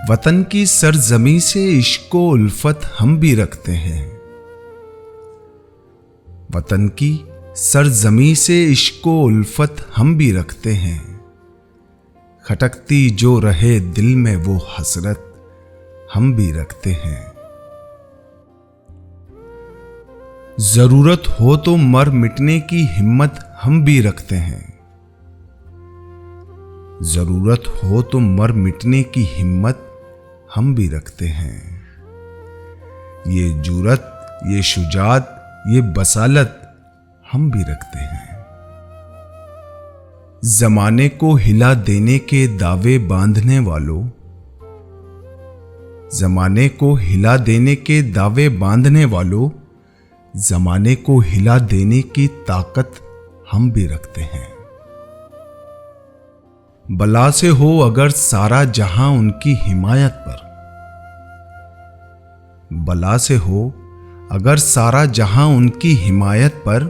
वतन की सरजमी से इश्को उल्फत हम भी रखते हैं। वतन की सरजमी से इश्को उल्फत हम भी रखते हैं। खटकती जो रहे दिल में वो हसरत हम भी रखते हैं। जरूरत हो तो मर मिटने की हिम्मत हम भी रखते हैं। जरूरत हो तो मर मिटने की हिम्मत हम भी रखते हैं। ये जुरत, ये शुजात, ये बसालत हम भी रखते हैं। जमाने को हिला देने के दावे बांधने वालों, जमाने को हिला देने के दावे बांधने वालों, जमाने को हिला देने की ताकत हम भी रखते हैं। बला से हो अगर सारा जहां उनकी हिमायत पर, बला से हो अगर सारा जहां उनकी हिमायत पर,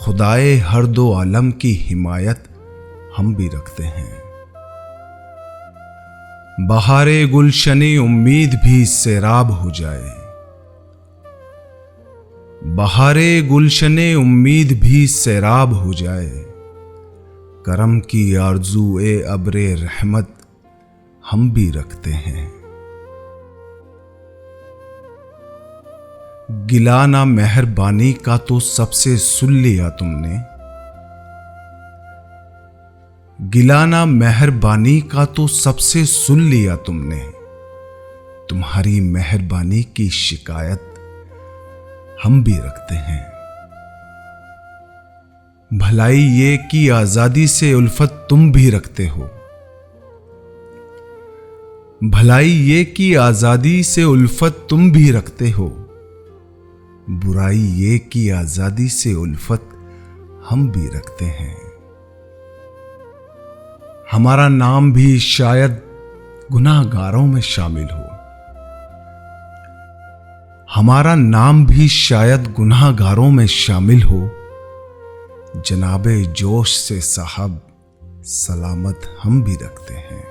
खुदाए हर दो आलम की हिमायत हम भी रखते हैं। बहारे गुलशने उम्मीद भी सैराब हो जाए, बहारे गुलशने उम्मीद भी सैराब हो जाए, करम की आरज़ू ए अब्रे रहमत हम भी रखते हैं। गिलाना मेहरबानी का तो सबसे सुन लिया तुमने, गिलाना मेहरबानी का तो सबसे सुन लिया तुमने, तुम्हारी मेहरबानी की शिकायत हम भी रखते हैं। भलाई ये कि आजादी से उल्फत तुम भी रखते हो, भलाई ये कि आजादी से उल्फत तुम भी रखते हो, बुराई ये कि आजादी से उल्फत हम भी रखते हैं। हमारा नाम भी शायद गुनाहगारों में शामिल हो, हमारा नाम भी शायद गुनाहगारों में शामिल हो, जनाबे जोश से साहब सलामत हम भी रखते हैं।